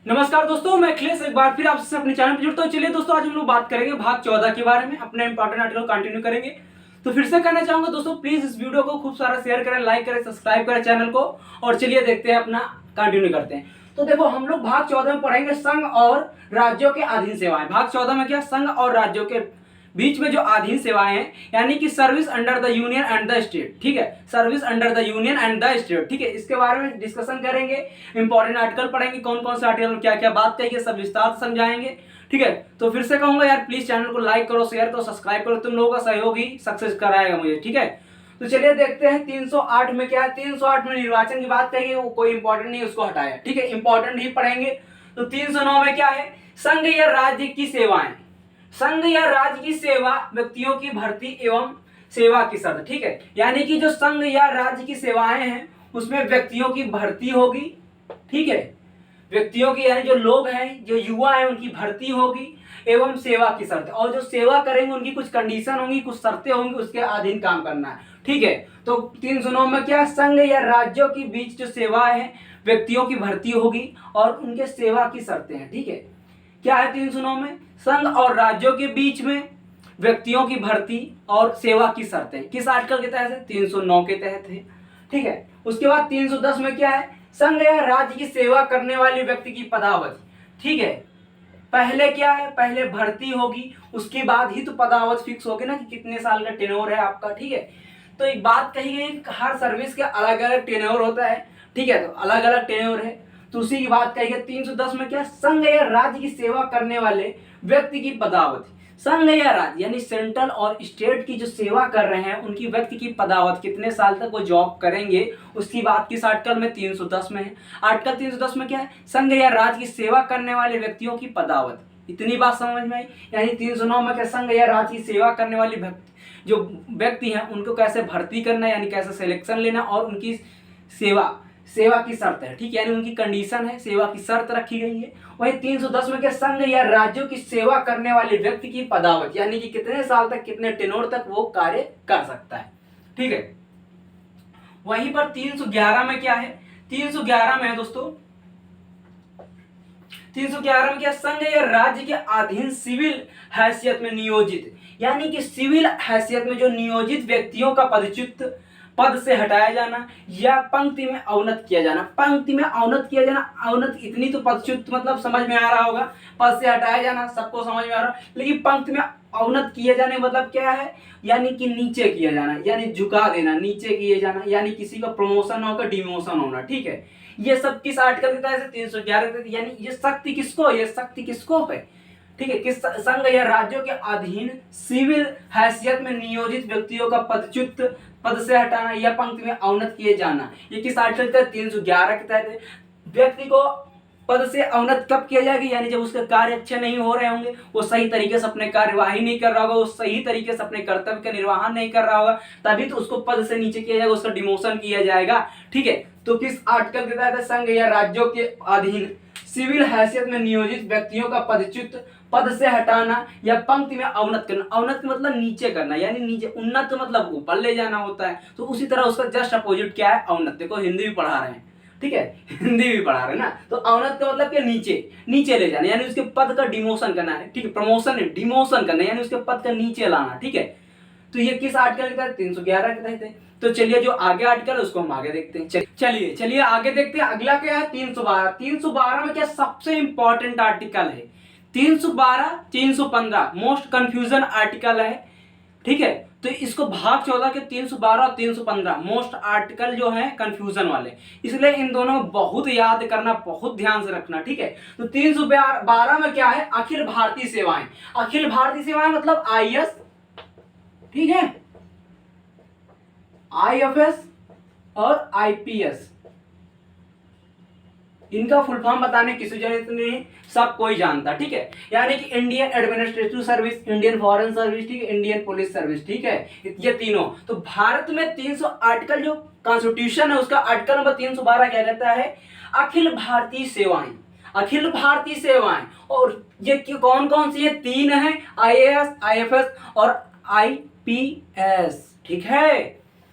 नमस्कार दोस्तों, मैं अखिलेश एक बार फिर आपसे अपने चैनल पर जुड़ता हूँ। चलिए दोस्तों, आज हम लोग बात करेंगे भाग 14 के बारे में। अपने इंपॉर्टेंट आर्टिकल कंटिन्यू करेंगे। तो फिर से कहना चाहूंगा दोस्तों, प्लीज इस वीडियो को खूब सारा शेयर करें, लाइक करें, सब्सक्राइब करें चैनल को। और चलिए देखते हैं, अपना कंटिन्यू करते हैं। तो देखो, हम लोग भाग 14 में पढ़ेंगे संघ और राज्यों के अधीन सेवाएं। भाग 14 में क्या, संघ और राज्यों के बीच में जो अधीन सेवाएं हैं, यानी कि service under the union and the state. ठीक है, service under the union and the state. ठीक है, इसके बारे में डिस्कशन करेंगे, इंपॉर्टेंट आर्टिकल पढ़ेंगे, कौन कौन से आर्टिकल में क्या क्या बात कहेंगे, सब विस्तार से समझाएंगे। ठीक है, तो फिर से कहूंगा यार, प्लीज चैनल को लाइक करो, शेयर करो, सब्सक्राइब करो। तुम लोगों का सहयोग ही सक्सेस कराएगा मुझे। ठीक है, तो चलिए देखते हैं 308 में क्या है। 308 में निर्वाचन की बात कहेंगे, वो कोई इंपॉर्टेंट नहीं, उसको हटाया। ठीक है, इंपॉर्टेंट ही पढ़ेंगे। तो 309 में क्या है, संघ या राज्य की सेवाएं। संघ या राज्य की सेवा व्यक्तियों की भर्ती एवं सेवा की शर्त। ठीक है, यानी कि जो संघ या राज्य की सेवाएं हैं, उसमें व्यक्तियों की भर्ती होगी। ठीक है, व्यक्तियों की यानी जो लोग हैं, जो युवा हैं, उनकी भर्ती होगी एवं सेवा की शर्त। और जो सेवा करेंगे उनकी कुछ कंडीशन होंगी, कुछ शर्तें होंगी, उसके अधीन काम करना है। ठीक है, तो 309 में क्या, संघ या राज्यों के बीच जो सेवाएं हैं, व्यक्तियों की भर्ती होगी और उनके सेवा की शर्तें हैं। ठीक है, क्या है 309 में, संघ और राज्यों के बीच में व्यक्तियों की भर्ती और सेवा की शर्तें। किस आर्टिकल के तहत है, 309 के तहत है। ठीक है, उसके बाद 310 में क्या है, संघ या राज्य की सेवा करने वाले व्यक्ति की पदावधि। ठीक है, पहले क्या है, पहले भर्ती होगी, उसके बाद ही तो पदावधि फिक्स होगी ना, कि कितने साल का टेन्योर है आपका। ठीक है, तो एक बात कही गई, हर सर्विस का अलग अलग टेन्योर होता है। ठीक है, तो अलग अलग टेन्योर है, तो उसी की बात कही गई। 310 में क्या, संघ या राज्य की सेवा करने वाले व्यक्ति की पदावधि। संघ या राज्य यानी सेंट्रल और स्टेट की जो सेवा कर रहे हैं, उनकी व्यक्ति की पदावधि, कितने साल तक वो जॉब करेंगे, उसकी बात किस आर्टिकल में, 310 में है। आर्टिकल 310 में क्या है, संघ या राज्य की सेवा करने वाले व्यक्तियों की पदावधि। इतनी बात समझ में आई। यानी 309 में क्या, संघ या राज्य की सेवा करने वाले जो व्यक्ति हैं, उनको कैसे भर्ती करना, यानी कैसे सिलेक्शन लेना, और उनकी सेवा की शर्त है। ठीक है, यानी उनकी कंडीशन है, सेवा की शर्त रखी गई है। वही 310 में क्या, संघ या राज्यों की सेवा करने वाले व्यक्ति की पदावधि, यानी कि कितने साल तक, कितने टेन्योर तक वो कार्य कर सकता है। ठीक है, वहीं पर 311 में क्या है, 311 में है दोस्तों, 311 में क्या, संघ या राज्य के अधीन सिविल हैसियत में नियोजित, यानी कि सिविल हैसियत में जो नियोजित व्यक्तियों का पदच्युत पद से हटाया जाना या पंक्ति में अवनत किया जाना। पंक्ति में अवनत किया जाना, अवनत इतनी तो पदच्युत मतलब समझ में आ रहा होगा, पद से हटाया जाना सबको समझ में आ रहा है, लेकिन पंक्ति में अवनत किए जाने मतलब क्या है, यानी कि नीचे किया जाना, यानी झुका देना, नीचे किए जाना, यानी किसी का प्रमोशन होकर डिमोशन होना। ठीक है, ये सब किस आर्टिकल के तहत, 311, यानी ये शक्ति किसको, ये शक्ति किसको है। ठीक है, किस संघ या राज्यों के अधीन सिविल हैसियत में नियोजित व्यक्तियों का पदच्युत पद से हटाना या पंक्ति में अवनत किए जाना, ये किस आर्टिकल के तहत, 311 के तहत है। व्यक्ति को पद से अवनत कब किया जाएगा, यानी जब उसके कार्य अच्छे नहीं हो रहे होंगे, वो सही तरीके से अपने कार्यवाही नहीं कर रहा होगा, वो सही तरीके से अपने कर्तव्य का निर्वहन नहीं कर रहा होगा, तभी तो उसको पद से नीचे किया जाएगा, उसका डिमोशन किया जाएगा। ठीक है, तो किस आर्टिकल के तहत, संघ या राज्यों के अधीन सिविल हैसियत में नियोजित व्यक्तियों का पदच्युत पद से हटाना या पंक्ति में अवनत करना। अवनत मतलब नीचे करना, यानी नीचे, उन्नत मतलब ऊपर ले जाना होता है। तो उसी तरह उसका जस्ट अपोजिट क्या है, अवनत। देखो हिंदी भी पढ़ा रहे हैं, ठीक है, हिंदी भी पढ़ा रहे हैं ना। तो अवनत का मतलब क्या, नीचे ले जाना, यानी उसके पद का डिमोशन करना है। ठीक है, प्रमोशन है, डिमोशन करना, यानी उसके पद का नीचे लाना। ठीक है, तो ये किस आर्टिकल के तहत, 311 के तहत है। तो चलिए जो आगे आर्टिकल है उसको हम आगे देखते हैं। चलिए आगे देखते हैं। अगला क्या है, 312। 312 में क्या सबसे इंपॉर्टेंट आर्टिकल है, 312 315 मोस्ट कंफ्यूजन आर्टिकल है। ठीक है, तो इसको भाग 14 के 312 और 315 मोस्ट आर्टिकल जो है कंफ्यूजन वाले, इसलिए इन दोनों बहुत याद करना, बहुत ध्यान से रखना। ठीक है, तो 312 में क्या है, अखिल भारतीय सेवाएं। अखिल भारतीय सेवाएं मतलब IAS, ठीक है, IFS और IPS, इनका फुल फॉर्म बताने की जरूरत नहीं, सब कोई जानता। ठीक है, यानी कि Indian administrative service, Indian foreign service, ठीक है, इंडियन पुलिस सर्विस। ठीक है, ये तीनों। तो भारत में 300 आर्टिकल जो कॉन्स्टिट्यूशन है, उसका आर्टिकल नंबर 312 क्या कहता है, अखिल भारतीय सेवाएं। अखिल भारतीय सेवाएं, और ये कौन कौन सी है, 3 है, IAS, IFS और IPS। ठीक है,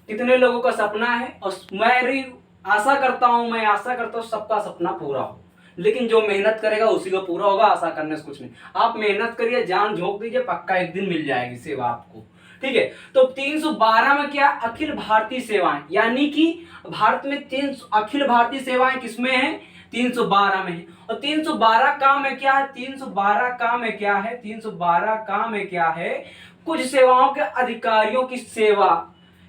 कितने लोगों का सपना है, और मैं आशा करता हूं सबका सपना पूरा हो। लेकिन जो मेहनत करेगा उसी को पूरा होगा, आशा करने से कुछ नहीं। आप मेहनत करिए, जान झोंक दीजिए, पक्का एक दिन मिल जाएगी सेवा आपको, ठीक है। तो 312 में क्या, अखिल भारतीय सेवाएं, यानी कि भारत में 300 अखिल भारतीय सेवाएं किसमें है, 312 में है। और 312 काम में क्या है, 312 काम में क्या है, 312 काम में क्या है, कुछ सेवाओं के अधिकारियों की सेवा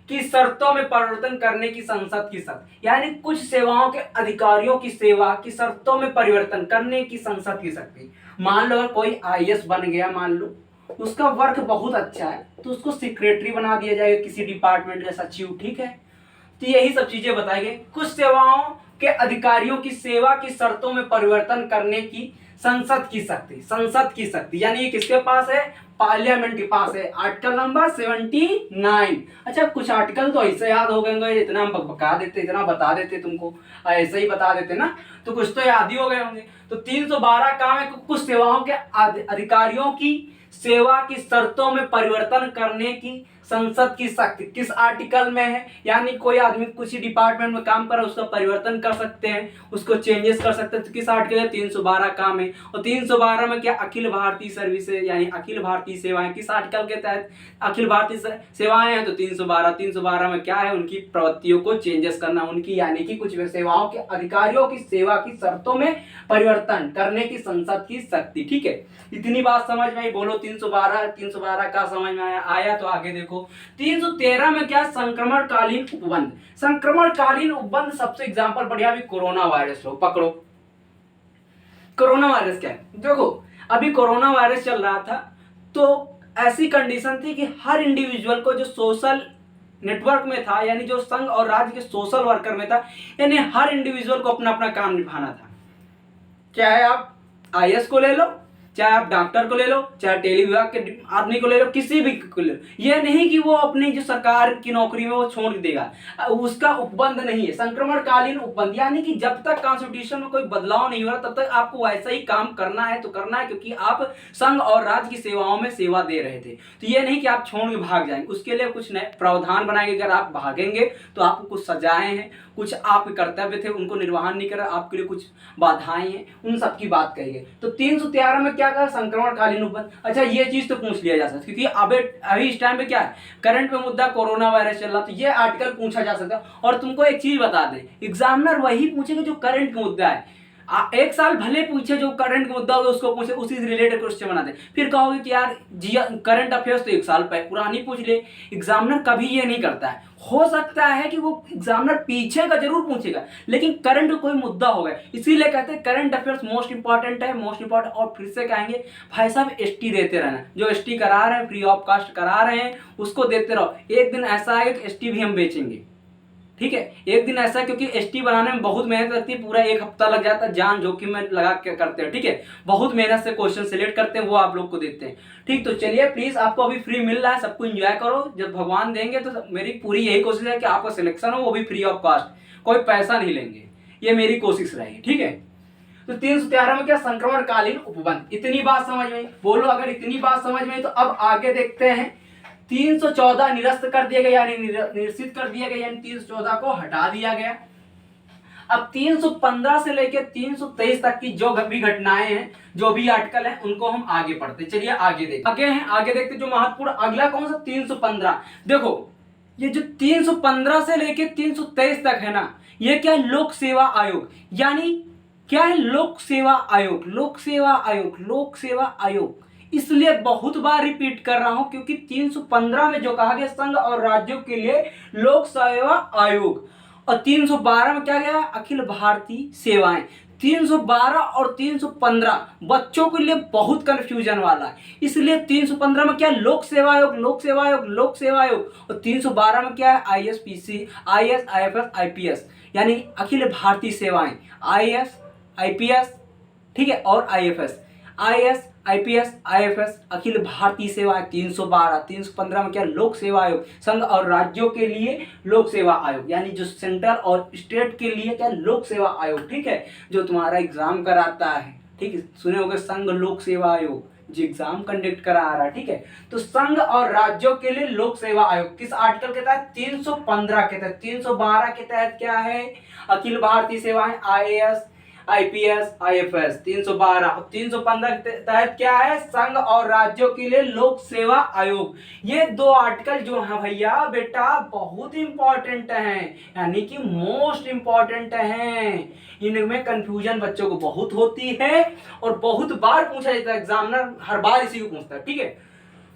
की शर्तों में परिवर्तन करने की संसद की शर्त, यानी कुछ सेवाओं के अधिकारियों की सेवा की शर्तों में परिवर्तन करने की संसद की शक्ति। मान लो अगर कोई आईएएस बन गया, मान लो उसका वर्क बहुत अच्छा है, तो उसको सेक्रेटरी बना दिया जाएगा, किसी डिपार्टमेंट का सचिव, ठीक है। तो यही सब चीजें बताई गई। कुछ सेवाओं के अधिकारियों की सेवा की शर्तों में परिवर्तन करने की संसद की शक्ति, संसद की शक्ति, यानी ये किसके पास है, पार्लियामेंट के पास है। Article number 79। अच्छा, कुछ आर्टिकल तो ऐसे याद हो गए, इतना हम बका देते, इतना बता देते तुमको, ऐसे ही बता देते ना, तो कुछ तो याद ही हो गए होंगे। तो 312 काम है, कुछ सेवाओं के अधिकारियों की सेवा की शर्तों में परिवर्तन करने की संसद की शक्ति किस आर्टिकल में है, यानी कोई आदमी किसी डिपार्टमेंट में काम कर रहा है, उसका परिवर्तन कर सकते हैं, उसको चेंजेस कर सकते हैं, तो किस आर्टिकल है, 312 काम है। और 312 में क्या, अखिल भारतीय सर्विसेज, यानी अखिल भारतीय सेवाएं, किस आर्टिकल के तहत अखिल भारतीय सेवाएं हैं, तो 312 में क्या है, उनकी प्रवृत्तियों को चेंजेस करना, उनकी यानी कि कुछ सेवाओं के अधिकारियों की सेवा की शर्तों में परिवर्तन करने की संसद की शक्ति, ठीक है। इतनी बात समझ में आई, बोलो 312 का समझ में आया। तो आगे देखो 313 में क्या, संक्रमणकालीन उपबंध। संक्रमणकालीन उपबंध सबसे एग्जांपल बढ़िया भी कोरोना वायरस लो, पकड़ो। कोरोना वायरस क्या है, देखो अभी कोरोना वायरस चल रहा था, तो ऐसी कंडीशन थी कि हर इंडिविजुअल को जो सोशल नेटवर्क में था, यानी जो संघ और राज्य के सोशल वर्कर में था, यानी हर इंडिविजुअल को अपना अपना काम निभाना था। चाहे आप आईएएस को ले लो, चाहे आप डॉक्टर को ले लो, चाहे टेली विभाग के आदमी को ले लो, किसी भी को ले लो, यह नहीं कि वो अपनी जो सरकार की नौकरी में वो छोड़ देगा, उसका उपबंध नहीं है। संक्रमणकालीन उपबंध यानी कि जब तक कॉन्स्टिट्यूशन में कोई बदलाव नहीं हो रहा तब तक आपको वैसा ही काम करना है, तो करना है, क्योंकि आप संघ और राज्य की सेवाओं में सेवा दे रहे थे। तो ये नहीं कि आप छोड़ के भाग जाएंगे, उसके लिए कुछ नए प्रावधान बनाएंगे। अगर आप भागेंगे तो आपको कुछ सजाएं हैं, कुछ आप कर्तव्य थे उनको निर्वहन नहीं कर, आपके लिए कुछ बाधाएं हैं, उन सब की बात कही गई। तो 313 में क्या कहा, संक्रमणकालीन उपबंध। अच्छा, ये चीज तो पूछ लिया जा सकता है, क्योंकि अभी इस टाइम पे क्या है, करंट पे मुद्दा कोरोना वायरस चल रहा, तो ये आर्टिकल पूछा जा सकता है। और तुमको एक चीज बता दें, एग्जामिनर वही पूछेगा जो करंट का मुद्दा है। एक साल भले पूछे जो करंट का मुद्दा होगा उसको पूछे, उसी से रिलेटेड क्वेश्चन बना दे। फिर कहोगे कि यार करंट अफेयर्स तो एक साल पुरानी पूछ ले। एग्जामिनर कभी ये नहीं करता है। हो सकता है कि वो एग्जामिनर पीछे का जरूर पूछेगा, लेकिन करंट कोई मुद्दा होगा, इसीलिए कहते हैं करंट अफेयर्स मोस्ट इंपॉर्टेंट है, मोस्ट इंपॉर्टेंट। और फिर से कहेंगे भाई साहब एसटी देते रहना, जो एसटी करा रहे हैं, फ्री ऑफ कास्ट करा रहे हैं, उसको देते रहो। एक दिन ऐसा आएगा कि एसटी भी हम बेचेंगे, ठीक है। एक दिन ऐसा, क्योंकि एसटी बनाने में बहुत मेहनत लगती है, पूरा 1 हफ्ता लग जाता है, जान जोखिम में लगा के करते हैं, ठीक है। बहुत मेहनत से क्वेश्चन सिलेक्ट करते हैं, वो आप लोग को देते हैं, ठीक। तो चलिए प्लीज, आपको अभी फ्री मिल रहा है, सबको एंजॉय करो, जब भगवान देंगे तो मेरी पूरी यही कोशिश है कि आपका सिलेक्शन हो, वो भी फ्री ऑफ कॉस्ट, कोई पैसा नहीं लेंगे, ये मेरी कोशिश रहेगी, ठीक है। तो 313 में क्या, संक्रमणकालीन उपबंध। इतनी बात समझ में, बोलो अगर इतनी बात समझ में। तो अब आगे देखते हैं 314 निरस्त कर दिया गया, यानी निरसित कर दिया गया, यानी 314 को हटा दिया गया। अब 315 से लेकर 323 तक की जो भी घटनाएं हैं, जो भी आर्टिकल है, उनको हम आगे पढ़ते। चलिए आगे देखते हैं, आगे देखते जो महत्वपूर्ण। अगला कौन सा, 315। देखो ये जो 315 से लेकर 323 तक है ना, ये क्या, लोक सेवा आयोग, यानी क्या है, लोक सेवा आयोग, लोक सेवा आयोग, लोक सेवा आयोग। इसलिए बहुत बार रिपीट कर रहा हूं, क्योंकि 315 में जो कहा गया संघ और राज्यों के लिए लोक सेवा आयोग, और 312 में क्या गया, अखिल भारतीय सेवाएं। 312 और 315 बच्चों के लिए बहुत कंफ्यूजन वाला है, इसलिए 315 में क्या, लोक सेवा आयोग, लोक सेवा आयोग, लोक सेवा आयोग। और 312 में क्या है, आईएसपीसी, आईएएस, आईएफएस, आईपीएस, यानी अखिल भारतीय सेवाएं, आईएएस, आईपीएस, ठीक है, और IFS, IAS, IPS, IFS, Akhil Bharatiya सेवा। 312, 315 में क्या, लोक सेवा आयोग, संघ और राज्यों के लिए लोक सेवा आयोग, यानी जो सेंट्रल और स्टेट के लिए क्या, लोक सेवा आयोग, ठीक है, जो तुम्हारा एग्जाम कराता है, ठीक है, सुने होंगे संघ लोक सेवा आयोग, जो एग्जाम कंडक्ट करा रहा है, ठीक है। तो संघ और राज्यों के लिए लोक सेवा आयोग किस आर्टिकल के तहत, 315 के तहत। 312 के तहत क्या है, अखिल भारतीय सेवाएं, आईएएस, आईपीएस, आईएफएस। 312 और 315 के तहत क्या है, संघ और राज्यों के लिए लोक सेवा आयोग। ये दो आर्टिकल जो है भैया बेटा बहुत इंपॉर्टेंट हैं, यानी कि मोस्ट इंपॉर्टेंट हैं। इनमें कंफ्यूजन बच्चों को बहुत होती है और बहुत बार पूछा जाता है, एग्जामिनर हर बार इसी को पूछता है। ठीक है,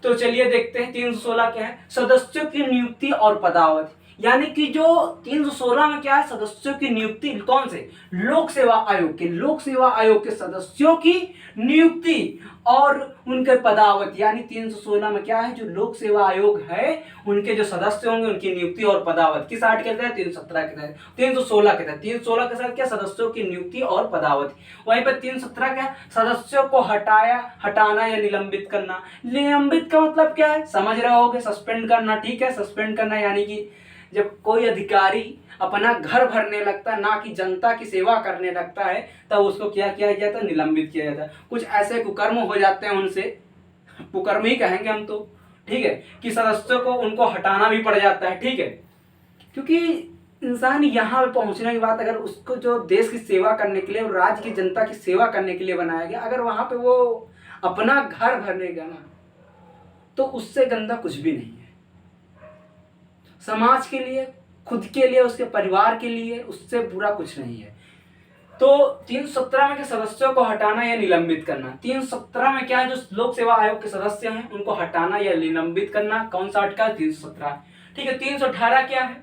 तो चलिए देखते हैं 316 क्या है, सदस्यों की नियुक्ति और पदावधि। यानी कि जो 316 में क्या है, सदस्यों की नियुक्ति कौन से, लोक सेवा आयोग के, लोक सेवा आयोग के सदस्यों की नियुक्ति और उनके पदावधि। यानी 316 में क्या है, जो लोक सेवा आयोग है उनके जो सदस्य होंगे उनकी नियुक्ति और पदावधि किस आर्टिकल के तहत, 317 के तहत, 316 के तहत। 316 के साथ क्या, सदस्यों की नियुक्ति और पदावधि। वहीं पर 317 क्या, सदस्यों को हटाना या निलंबित करना। निलंबित का मतलब क्या है, समझ रहे होगे, सस्पेंड करना। ठीक है, सस्पेंड करना यानी कि जब कोई अधिकारी अपना घर भरने लगता है, ना कि जनता की सेवा करने लगता है, तब उसको क्या किया जाता है, निलंबित किया जाता है। कुछ ऐसे कुकर्म हो जाते हैं उनसे, कुकर्म ही कहेंगे हम तो, ठीक है, कि सदस्यों को उनको हटाना भी पड़ जाता है। ठीक है, क्योंकि इंसान यहाँ पे पहुंचने के बाद अगर उसको जो देश की सेवा करने के लिए और राज्य की जनता की सेवा करने के लिए बनाया गया, अगर वहां पे वो अपना घर भरने गया ना, तो उससे गंदा कुछ भी नहीं है। समाज के लिए, खुद के लिए, उसके परिवार के लिए उससे बुरा कुछ नहीं है। तो 317 में के सदस्यों को हटाना या निलंबित करना। 317 में क्या है, जो लोक सेवा आयोग के सदस्य हैं उनको हटाना या निलंबित करना। कौन सा अटका, 317। ठीक है, 318 क्या है,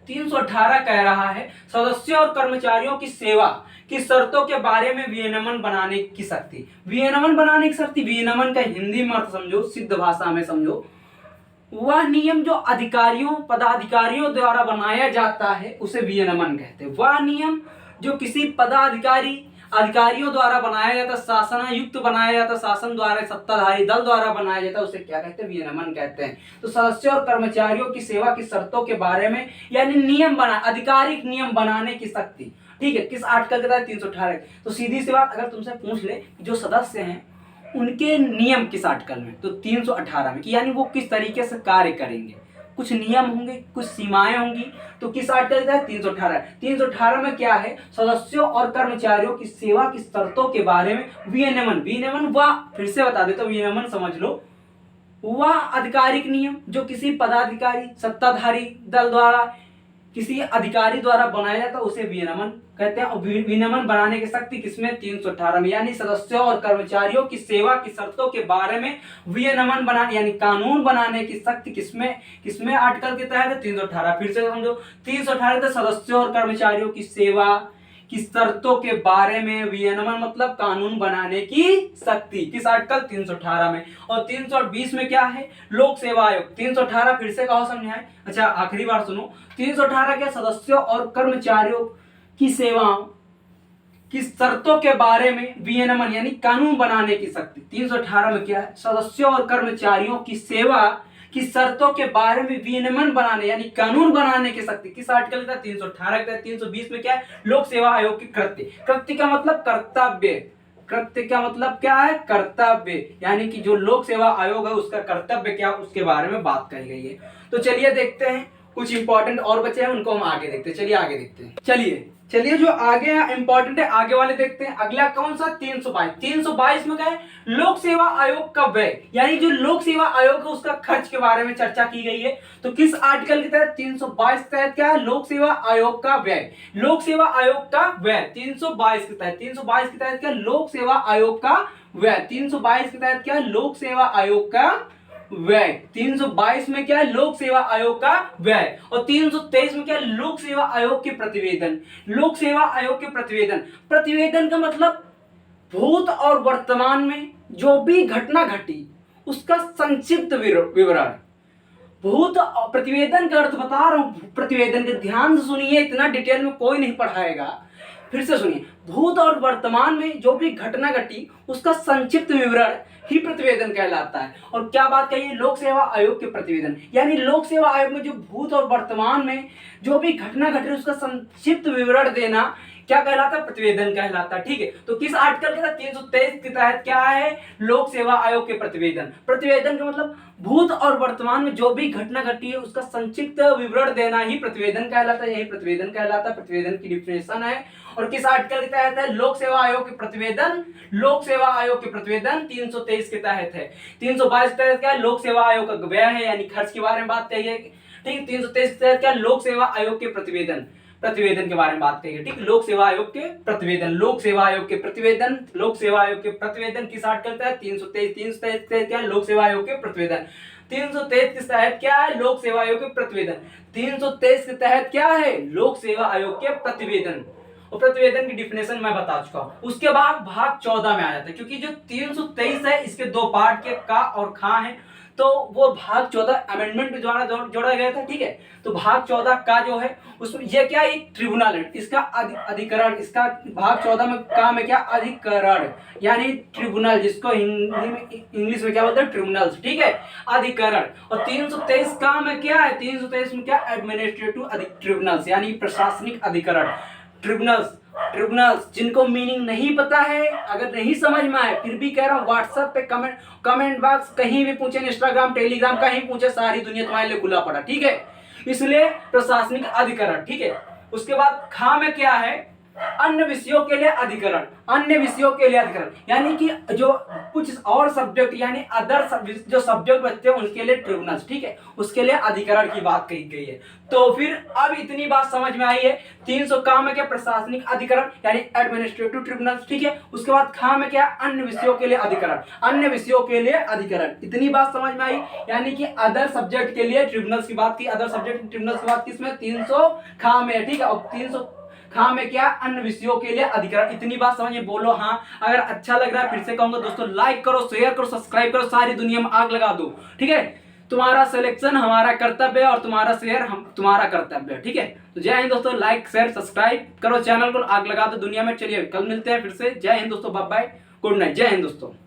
318 कह रहा है सदस्यों और कर्मचारियों की सेवा की शर्तों के बारे में विनियमन बनाने की शक्ति। विनियमन बनाने की शक्ति, विनियमन का हिंदी में अर्थ समझो, सिद्ध भाषा में समझो, वह नियम जो अधिकारियों पदाधिकारियों द्वारा बनाया जाता है उसे विनियमन कहते हैं। वह नियम जो किसी अधिकारियों द्वारा बनाया जाता, शासनायुक्त बनाया जाता, शासन द्वारा, सत्ताधारी दल द्वारा बनाया जाता, उसे क्या कहते हैं, विनियमन कहते हैं। तो सदस्यों और कर्मचारियों की सेवा की शर्तों के बारे में यानी नियम बना, आधिकारिक नियम बनाने की शक्ति। ठीक है, किस आर्टिकल के तहत, 318। तो सीधी सी बात अगर तुमसे पूछ ले जो सदस्य हैं उनके नियम किस आर्टिकल में, तो 318 में, कि यानी वो किस तरीके से कार्य करेंगे, कुछ नियम होंगे, कुछ सीमाएं होंगी, तो किस आर्टिकल है, 318। 318 में क्या है, सदस्यों और कर्मचारियों की सेवा की शर्तों के बारे में विनियमन। विनियमन वह, फिर से बता देता हूं, विनियमन समझ लो, वह आधिकारिक नियम जो किसी पदाधिकारी, सत्ताधारी दल द्वारा, किसी अधिकारी द्वारा बनाया जाता है उसे विनियमन कहते हैं। और विनियमन बनाने की शक्ति किसमें, 318 में। यानी सदस्यों और कर्मचारियों की सेवा की शर्तों के बारे में विनियमन बनाने यानी कानून बनाने की शक्ति किसमें आर्टिकल के तहत है, 318। फिर से समझो, 318 के सदस्यों और कर्मचारियों की सेवा की शर्तों के बारे में विनियमन मतलब कानून बनाने की शक्ति, किस आर्टिकल, 318 में। और 320 में क्या है, लोक सेवा आयोग। 318 फिर से कहो समझाए, अच्छा आखिरी बार सुनो, 318 के सदस्यों और कर्मचारियों की सेवाओं की शर्तों के बारे में विनियमन यानी कानून बनाने की शक्ति। 318 में क्या है, सदस्यों और कर्मचारियों की सेवा की शर्तों के बारे में विनियमन बनाने यानी कानून बनाने की शक्ति, किस आर्टिकल का, 318 का। 320 में क्या है, लोक सेवा आयोग की कृत्य। कृत्य का मतलब कर्तव्य, कृत्य का मतलब क्या है, कर्तव्य, यानी कि जो लोक सेवा आयोग है उसका कर्तव्य क्या, उसके बारे में बात कही गई है। तो चलिए देखते हैं, कुछ इंपॉर्टेंट और बचे हैं उनको हम आगे देखते हैं। चलिए आगे देखते हैं, चलिए जो आगे इंपॉर्टेंट है आगे वाले देखते हैं। अगला कौन सा, 322। 322 में क्या है, लोक सेवा आयोग का व्यय, यानी जो लोक सेवा आयोग है उसका खर्च के बारे में चर्चा की गई है। तो किस आर्टिकल के तहत, 322 के तहत क्या है, लोक सेवा आयोग का व्यय, लोक सेवा आयोग का व्यय 322 के तहत। 322 के तहत क्या, लोक सेवा आयोग का व्यय। 322 के तहत क्या, लोक सेवा आयोग का व्यय। 322 में क्या है, लोक सेवा आयोग का व्यय। और 323 में क्या है, लोक सेवा आयोग के प्रतिवेदन। लोक सेवा आयोग के प्रतिवेदन का मतलब भूत और वर्तमान में जो भी घटना घटी उसका संक्षिप्त विवरण। भूत प्रतिवेदन का अर्थ बता रहा हूं, प्रतिवेदन के ध्यान से सुनिए, इतना डिटेल में कोई नहीं पढ़ाएगा, फिर से सुनिए। भूत और वर्तमान में जो भी घटना घटी उसका संक्षिप्त विवरण ही प्रतिवेदन कहलाता है। और क्या बात कही, लोक सेवा आयोग के प्रतिवेदन, यानी लोक सेवा आयोग में जो भूत और वर्तमान में जो भी घटना घटी उसका संक्षिप्त विवरण देना क्या कहलाता है, प्रतिवेदन कहलाता है। ठीक है, तो किस आर्टिकल के तहत, 323 के तहत क्या है, लोक सेवा आयोग के प्रतिवेदन। प्रतिवेदन का मतलब भूत और वर्तमान में जो भी घटना घटी है उसका संक्षिप्त विवरण देना ही प्रतिवेदन कहलाता है, यही प्रतिवेदन कहलाता है। प्रतिवेदन की डिफिनेशन है। और किस आर्टिकल के तहत है? लोक सेवा आयोग के प्रतिवेदन, लोक सेवा आयोग के प्रतिवेदन 323 के तहत है। 322 के तहत क्या है? लोक सेवा आयोग का व्यय है यानी खर्च के बारे में बात कही है। ठीक, 323 के तहत क्या? लोक सेवा आयोग के प्रतिवेदन, प्रतिवेदन के बारे में बात कही है। ठीक, लोक सेवा आयोग के प्रतिवेदन, लोक सेवा आयोग के प्रतिवेदन, लोक सेवा आयोग के प्रतिवेदन किस आर्टिकल तहत? 323। 323 क्या? लोक सेवा आयोग के प्रतिवेदन। 323 के तहत क्या है? लोक सेवा आयोग के प्रतिवेदन। 323 के तहत क्या है? लोक सेवा आयोग के प्रतिवेदन। और प्रतिवेदन की डिफिनेशन मैं बता चुका हूं। उसके बाद भाग 14 में आ जाता है, क्योंकि जो 323 है इसके दो पार्ट के का और खा है, तो वो भाग 14 अमेंडमेंट द्वारा जोड़ा गया था। ठीक है, तो भाग 14 का जो है उसमें ये क्या, एक ट्रिब्यूनल है, इसका अधिकरण, इसका भाग 14 में काम है क्या? अधिकरण यानी ट्रिब्यूनल, जिसको हिंदी में इंग्लिश में क्या बोलते हैं? ट्रिब्यूनल्स। ठीक है, अधिकरण। और 323 काम है क्या है? 323 में क्या? एडमिनिस्ट्रेटिव ट्रिब्यूनल्स यानी प्रशासनिक अधिकरण, ट्रिब्यूनल्स। ट्रिब्यूनल्स जिनको मीनिंग नहीं पता है, अगर नहीं समझ में आए, फिर भी कह रहा हूँ व्हाट्सएप पे कमेंट बॉक्स कहीं भी पूछे, इंस्टाग्राम टेलीग्राम कहीं पूछे, सारी दुनिया तुम्हारे लिए खुला पड़ा। ठीक है, इसलिए प्रशासनिक अधिकरण। ठीक है, उसके बाद खा में क्या है? अन्य विषयों के लिए अधिकरण, अन्य विषयों के लिए अधिकरण यानी कि जो कुछ और सब्जेक्ट यानी अदर जो सब्जेक्ट बचते हैं उनके लिए ट्रिब्यूनल्स। ठीक है, उसके लिए अधिकरण की बात कही गई है। तो फिर अब इतनी बात समझ में आई है। 300 काम है क्या? प्रशासनिक अधिकरण यानी एडमिनिस्ट्रेटिव ट्रिब्यूनल्स। ठीक है, उसके बाद खा में क्या? अन्य विषयों के लिए अधिकरण, अन्य विषयों के लिए अधिकरण। इतनी बात समझ में आई, यानी कि अदर सब्जेक्ट के लिए ट्रिब्यूनल्स की बात की, अदर सब्जेक्ट ट्रिब्यूनल्स की बात किसमें? 300 खा में। ठीक है, और 300 खा में क्या? अन्य विषयों के लिए अधिकरण। इतनी बात समझिए, बोलो हाँ। अगर अच्छा लग रहा है, फिर से कहूंगा दोस्तों, लाइक करो, शेयर करो, सब्सक्राइब करो, सारी दुनिया में आग लगा दो। ठीक है, तुम्हारा सिलेक्शन हमारा कर्तव्य है और तुम्हारा शेयर हम तुम्हारा कर्तव्य है। ठीक है, तो जय हिंद दोस्तों, लाइक शेयर सब्सक्राइब करो, चैनल को आग लगा दो दुनिया में। चलिए कल मिलते हैं फिर से। जय हिंद दोस्तों, बाय बाय, गुड नाइट, जय हिंद दोस्तों।